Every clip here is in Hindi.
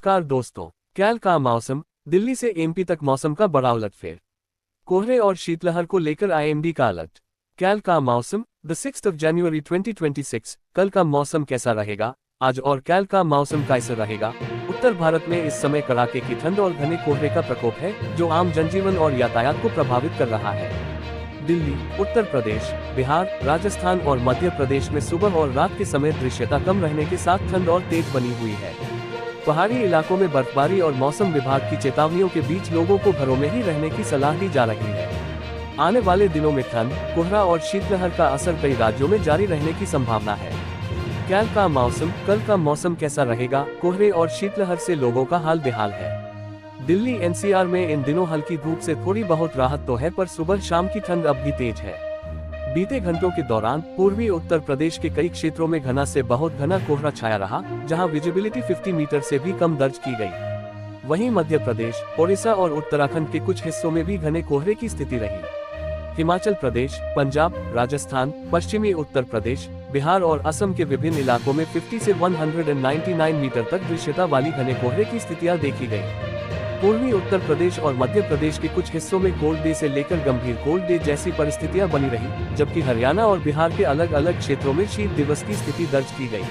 नमस्कार दोस्तों, कल का मौसम। दिल्ली से एमपी तक मौसम का बड़ा उलटफेर। कोहरे और शीतलहर को लेकर आईएमडी का अलर्ट। कल का मौसम, द 6 जनवरी 2026। कल का मौसम कैसा रहेगा? आज और कल का मौसम कैसा रहेगा? उत्तर भारत में इस समय कड़ाके की ठंड और घने कोहरे का प्रकोप है, जो आम जनजीवन और यातायात को प्रभावित कर रहा है। दिल्ली, उत्तर प्रदेश, बिहार, राजस्थान और मध्य प्रदेश में सुबह और रात के समय दृश्यता कम रहने के साथ ठंड और तेज बनी हुई है। पहाड़ी इलाकों में बर्फबारी और मौसम विभाग की चेतावनियों के बीच लोगों को घरों में ही रहने की सलाह दी जा रही है। आने वाले दिनों में ठंड, कोहरा और शीतलहर का असर कई राज्यों में जारी रहने की संभावना है। कल का मौसम, कल का मौसम कैसा रहेगा? कोहरे और शीतलहर से लोगों का हाल बेहाल है। दिल्ली एनसीआर में इन दिनों हल्की धूप से थोड़ी बहुत राहत तो है, पर सुबह शाम की ठंड अब भी तेज है। बीते घंटों के दौरान पूर्वी उत्तर प्रदेश के कई क्षेत्रों में घना से बहुत घना कोहरा छाया रहा, जहां विजिबिलिटी 50 मीटर से भी कम दर्ज की गई। वहीं मध्य प्रदेश, ओडिशा और उत्तराखंड के कुछ हिस्सों में भी घने कोहरे की स्थिति रही। हिमाचल प्रदेश, पंजाब, राजस्थान, पश्चिमी उत्तर प्रदेश, बिहार और असम के विभिन्न इलाकों में 50 से 199 मीटर तक दृश्यता वाली घने कोहरे की स्थितियां देखी गई। पूर्वी उत्तर प्रदेश और मध्य प्रदेश के कुछ हिस्सों में कोल्ड डे से लेकर गंभीर कोल्ड डे जैसी परिस्थितियां बनी रही, जबकि हरियाणा और बिहार के अलग अलग क्षेत्रों में शीत दिवस की स्थिति दर्ज की गई।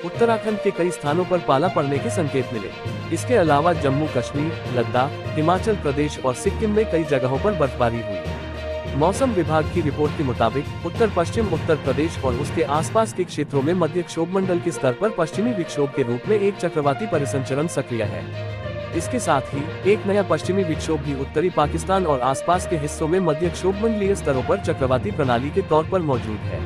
उत्तराखंड के कई स्थानों पर पाला पड़ने के संकेत मिले। इसके अलावा जम्मू कश्मीर, लद्दाख, हिमाचल प्रदेश और सिक्किम में कई जगहों पर बर्फबारी हुई। मौसम विभाग की रिपोर्ट के मुताबिक उत्तर पश्चिम उत्तर प्रदेश और उसके आसपास के क्षेत्रों में मध्य क्षोभ मंडल के स्तर पर पश्चिमी विक्षोभ के रूप में एक चक्रवाती परिसंचरण सक्रिय है। इसके साथ ही एक नया पश्चिमी विक्षोभ भी उत्तरी पाकिस्तान और आसपास के हिस्सों में मध्य क्षोभमंडलीय स्तरों पर चक्रवाती प्रणाली के तौर पर मौजूद है।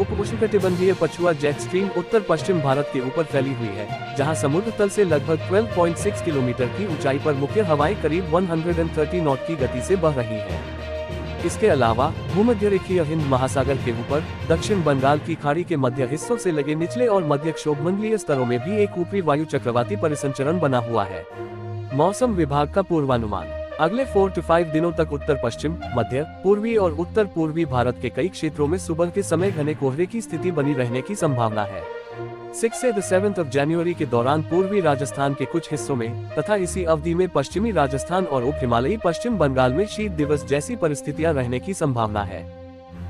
उपोष्णकटिबंधीय पछुआ जेट स्ट्रीम उत्तर पश्चिम भारत के ऊपर फैली हुई है, जहां समुद्र तल से लगभग 12.6 किलोमीटर की ऊंचाई पर मुख्य हवाएं करीब 130 नॉट की गति से बह रही है। इसके अलावा भूमध्यरेखीय हिंद महासागर के ऊपर दक्षिण बंगाल की खाड़ी के मध्य हिस्सों से लगे निचले और मध्य क्षोभमंडलीय स्तरों में भी एक ऊपरी वायु चक्रवाती परिसंचरण बना हुआ है। मौसम विभाग का पूर्वानुमान, अगले 4 से 5 दिनों तक उत्तर पश्चिम, मध्य, पूर्वी और उत्तर पूर्वी भारत के कई क्षेत्रों में सुबह के समय घने कोहरे की स्थिति बनी रहने की संभावना है। 6 से 7 जनवरी के दौरान पूर्वी राजस्थान के कुछ हिस्सों में तथा इसी अवधि में पश्चिमी राजस्थान और उप हिमालयी पश्चिम बंगाल में शीत दिवस जैसी परिस्थितियां रहने की संभावना है।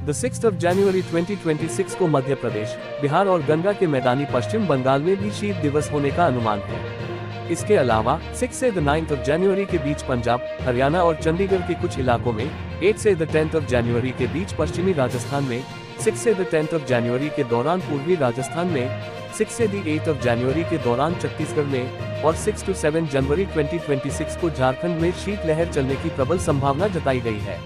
6 जनवरी 2026 को मध्य प्रदेश, बिहार और गंगा के मैदानी पश्चिम बंगाल में भी शीत दिवस होने का अनुमान है। इसके अलावा 6 से 9 जनवरी के बीच पंजाब, हरियाणा और चंडीगढ़ के कुछ इलाकों में, 8 से 10 जनवरी के बीच पश्चिमी राजस्थान में, 6 से 10 जनवरी के दौरान पूर्वी राजस्थान में, 6 से 8 जनवरी के दौरान छत्तीसगढ़ में और 6 से 7 जनवरी 2026 को झारखंड में शीतलहर चलने की प्रबल संभावना जताई गई है।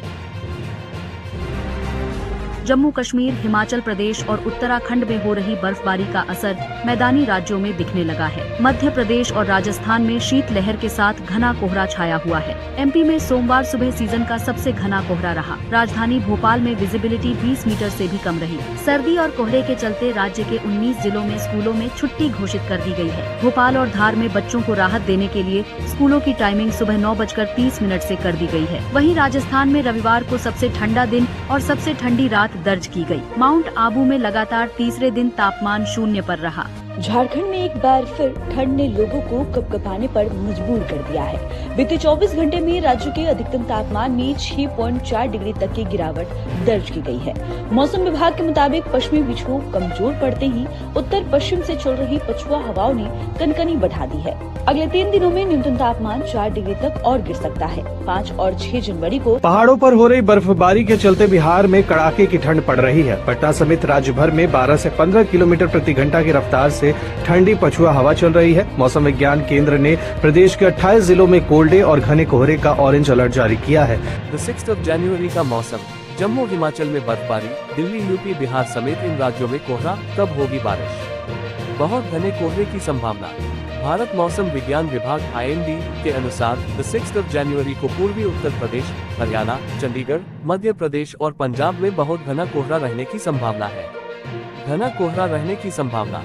जम्मू कश्मीर, हिमाचल प्रदेश और उत्तराखंड में हो रही बर्फबारी का असर मैदानी राज्यों में दिखने लगा है। मध्य प्रदेश और राजस्थान में शीतलहर के साथ घना कोहरा छाया हुआ है। एमपी में सोमवार सुबह सीजन का सबसे घना कोहरा रहा। राजधानी भोपाल में विजिबिलिटी 20 मीटर से भी कम रही। सर्दी और कोहरे के चलते राज्य के 19 जिलों में स्कूलों में छुट्टी घोषित कर दी गई है। भोपाल और धार में बच्चों को राहत देने के लिए स्कूलों की टाइमिंग सुबह 9:30 से कर दी गई है। वहीं राजस्थान में रविवार को सबसे ठंडा दिन और सबसे ठंडी रात दर्ज की गई। माउंट आबू में लगातार तीसरे दिन तापमान 0 पर रहा। झारखंड में एक बार फिर ठंड ने लोगों को कपकपाने पर मजबूर कर दिया है। बीते 24 घंटे में राज्य के अधिकतम तापमान में 6.4 डिग्री तक की गिरावट दर्ज की गई है। मौसम विभाग के मुताबिक पश्चिमी विक्षोभ कमजोर पड़ते ही उत्तर पश्चिम से चल रही पछुआ हवाओं ने कनकनी बढ़ा दी है। अगले 3 दिनों में न्यूनतम तापमान 4 डिग्री तक और गिर सकता है। 5 और 6 जनवरी को पहाड़ों पर हो रही बर्फबारी के चलते बिहार में कड़ाके की ठंड पड़ रही है। पटना समेत राज्य भर में 12 से 15 किलोमीटर प्रति घंटा की रफ्तार से ठंडी पछुआ हवा चल रही है। मौसम विज्ञान केंद्र ने प्रदेश के 28 जिलों में कोल्ड डे और घने कोहरे का ऑरेंज अलर्ट जारी किया है। 6 जनवरी का मौसम, जम्मू हिमाचल में बर्फबारी, दिल्ली यूपी बिहार समेत इन राज्यों में कोहरा, कब होगी बारिश? बहुत घने कोहरे की संभावना। भारत मौसम विज्ञान विभाग आईएमडी के अनुसार 6 जनवरी को पूर्वी उत्तर प्रदेश, हरियाणा, चंडीगढ़, मध्य प्रदेश और पंजाब में बहुत घना कोहरा रहने की संभावना है। घना कोहरा रहने की संभावना।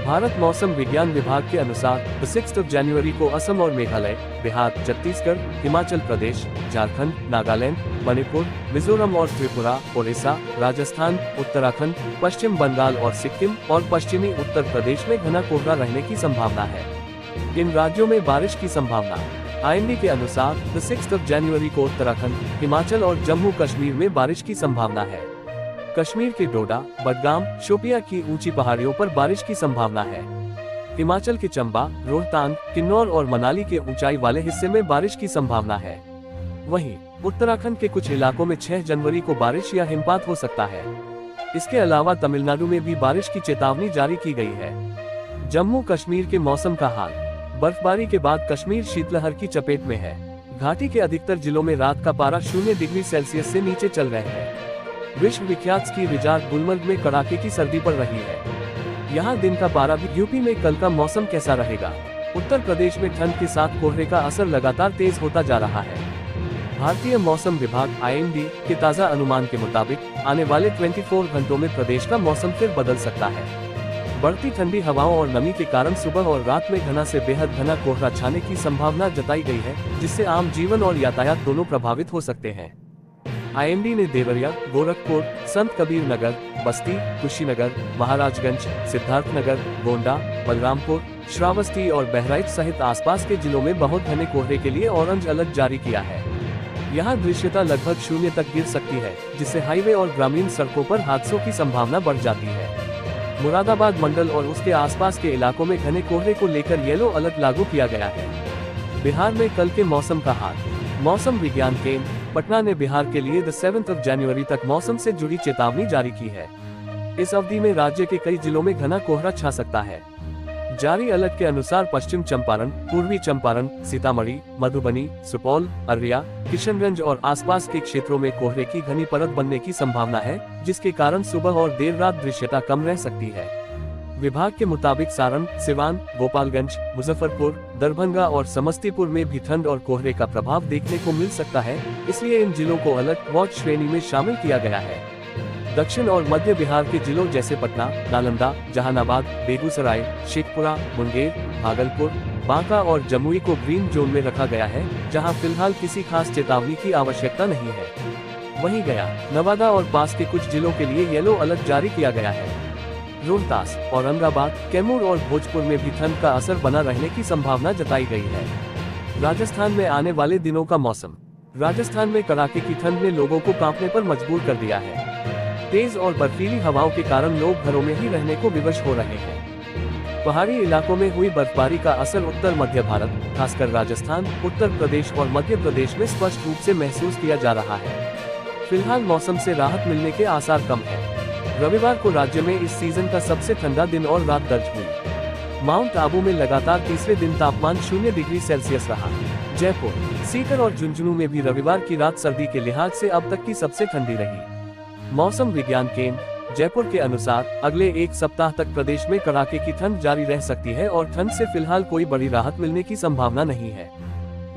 भारत मौसम विज्ञान विभाग के अनुसार 6 जनवरी को असम और मेघालय, बिहार, छत्तीसगढ़, हिमाचल प्रदेश, झारखंड, नागालैंड, मणिपुर, मिजोरम और त्रिपुरा, ओडिशा, राजस्थान, उत्तराखंड, पश्चिम बंगाल और सिक्किम और पश्चिमी उत्तर प्रदेश में घना कोहरा रहने की संभावना है। इन राज्यों में बारिश की संभावना। IMD के अनुसार 6 जनवरी को उत्तराखंड, हिमाचल और जम्मू कश्मीर में बारिश की संभावना है। कश्मीर के डोडा, बडगाम, शोपियां की ऊंची पहाड़ियों पर बारिश की संभावना है। हिमाचल के चंबा, रोहतांग, किन्नौर और मनाली के ऊंचाई वाले हिस्से में बारिश की संभावना है। वहीं उत्तराखंड के कुछ इलाकों में 6 जनवरी को बारिश या हिमपात हो सकता है। इसके अलावा तमिलनाडु में भी बारिश की चेतावनी जारी की गई है। जम्मू कश्मीर के मौसम का हाल। बर्फबारी के बाद कश्मीर शीतलहर की चपेट में है। घाटी के अधिकतर जिलों में रात का पारा 0 डिग्री सेल्सियस से नीचे चल रहे हैं। विश्व विख्यात स्की रिजॉर्ट गुलमर्ग में कड़ाके की सर्दी पड़ रही है। यहाँ दिन का पारा भी। यूपी में कल का मौसम कैसा रहेगा? उत्तर प्रदेश में ठंड के साथ कोहरे का असर लगातार तेज होता जा रहा है। भारतीय मौसम विभाग IMD के ताज़ा अनुमान के मुताबिक आने वाले 24 घंटों में प्रदेश का मौसम फिर बदल सकता है। बढ़ती ठंडी हवाओं और नमी के कारण सुबह और रात में घना से बेहद घना कोहरा छाने की संभावना जताई गई है, जिससे आम जीवन और यातायात दोनों प्रभावित हो सकते हैं। IMD ने देवरिया, गोरखपुर, संत कबीर नगर, बस्ती, कुशीनगर, महाराजगंज, सिद्धार्थनगर, गोंडा, बलरामपुर, श्रावस्ती और बहराइच सहित आसपास के जिलों में बहुत घने कोहरे के लिए ऑरेंज अलर्ट जारी किया है। यहाँ दृश्यता लगभग 0 तक गिर सकती है, जिससे हाईवे और ग्रामीण सड़कों पर हादसों की संभावना बढ़ जाती है। मुरादाबाद मंडल और उसके आसपास के इलाकों में घने कोहरे को लेकर येलो अलर्ट लागू किया गया है। बिहार में कल के मौसम का हाल। मौसम विज्ञान केंद्र पटना ने बिहार के लिए 7 जनवरी तक मौसम से जुड़ी चेतावनी जारी की है। इस अवधि में राज्य के कई जिलों में घना कोहरा छा सकता है। जारी अलर्ट के अनुसार पश्चिम चंपारण, पूर्वी चंपारण, सीतामढ़ी, मधुबनी, सुपौल, अररिया, किशनगंज और आसपास के क्षेत्रों में कोहरे की घनी परत बनने की संभावना है, जिसके कारण सुबह और देर रात दृश्यता कम रह सकती है। विभाग के मुताबिक सारण, सिवान, गोपालगंज, मुजफ्फरपुर, दरभंगा और समस्तीपुर में भी ठंड और कोहरे का प्रभाव देखने को मिल सकता है, इसलिए इन जिलों को अलर्ट वॉच श्रेणी में शामिल किया गया है। दक्षिण और मध्य बिहार के जिलों जैसे पटना, नालंदा, जहानाबाद, बेगूसराय, शेखपुरा, मुंगेर, भागलपुर, बांका और जमुई को ग्रीन जोन में रखा गया है, जहां फिलहाल किसी खास चेतावनी की आवश्यकता नहीं है। वहीं गया, नवादा और पास के कुछ जिलों के लिए येलो अलर्ट जारी किया गया है। रोहतास, औरंगाबाद, कैमूर और भोजपुर में भी ठंड का असर बना रहने की संभावना जताई गई है। राजस्थान में आने वाले दिनों का मौसम। राजस्थान में कड़ाके की ठंड ने लोगों को कांपने पर मजबूर कर दिया है। तेज और बर्फीली हवाओं के कारण लोग घरों में ही रहने को विवश हो रहे हैं। पहाड़ी इलाकों में हुई बर्फबारी का असर उत्तर मध्य भारत, खासकर राजस्थान, उत्तर प्रदेश और मध्य प्रदेश में स्पष्ट रूप से महसूस किया जा रहा है। फिलहाल मौसम से राहत मिलने के आसार कम है। रविवार को राज्य में इस सीजन का सबसे ठंडा दिन और रात दर्ज हुई। माउंट आबू में लगातार तीसरे दिन तापमान 0 डिग्री सेल्सियस रहा। जयपुर, सीकर और झुंझुनू में भी रविवार की रात सर्दी के लिहाज से अब तक की सबसे ठंडी रही। मौसम विज्ञान केंद्र जयपुर के अनुसार अगले 1 सप्ताह तक प्रदेश में कड़ाके की ठंड जारी रह सकती है और ठंड से फिलहाल कोई बड़ी राहत मिलने की संभावना नहीं है।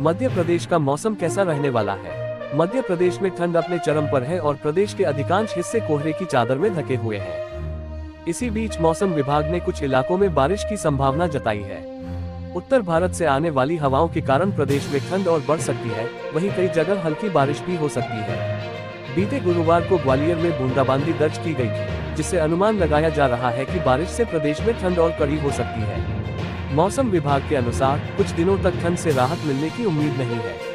मध्य प्रदेश का मौसम कैसा रहने वाला है? मध्य प्रदेश में ठंड अपने चरम पर है और प्रदेश के अधिकांश हिस्से कोहरे की चादर में ढके हुए हैं। इसी बीच मौसम विभाग ने कुछ इलाकों में बारिश की संभावना जताई है। उत्तर भारत से आने वाली हवाओं के कारण प्रदेश में ठंड और बढ़ सकती है, वहीं कई जगह हल्की बारिश भी हो सकती है। बीते गुरुवार को ग्वालियर में बूंदाबांदी दर्ज की गई थी, जिससे अनुमान लगाया जा रहा है कि बारिश से प्रदेश में ठंड और कड़ी हो सकती है। मौसम विभाग के अनुसार कुछ दिनों तक ठंड से राहत मिलने की उम्मीद नहीं है।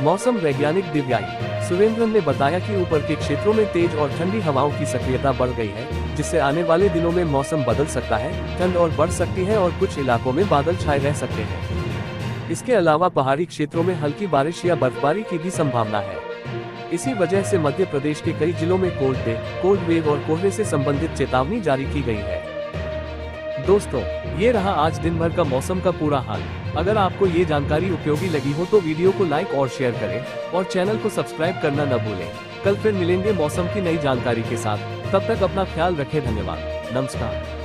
मौसम वैज्ञानिक दिव्याई सुरेंद्रन ने बताया कि ऊपर के क्षेत्रों में तेज और ठंडी हवाओं की सक्रियता बढ़ गई है, जिससे आने वाले दिनों में मौसम बदल सकता है, ठंड और बढ़ सकती है और कुछ इलाकों में बादल छाए रह सकते हैं। इसके अलावा पहाड़ी क्षेत्रों में हल्की बारिश या बर्फबारी की भी संभावना है। इसी वजह से मध्य प्रदेश के कई जिलों में कोल्ड डे, कोल्ड वेव और कोहरे से संबंधित चेतावनी जारी की गई है। दोस्तों, ये रहा आज दिन भर का मौसम का पूरा हाल। अगर आपको ये जानकारी उपयोगी लगी हो तो वीडियो को लाइक और शेयर करें और चैनल को सब्सक्राइब करना न भूलें। कल फिर मिलेंगे मौसम की नई जानकारी के साथ। तब तक अपना ख्याल रखें। धन्यवाद। नमस्कार।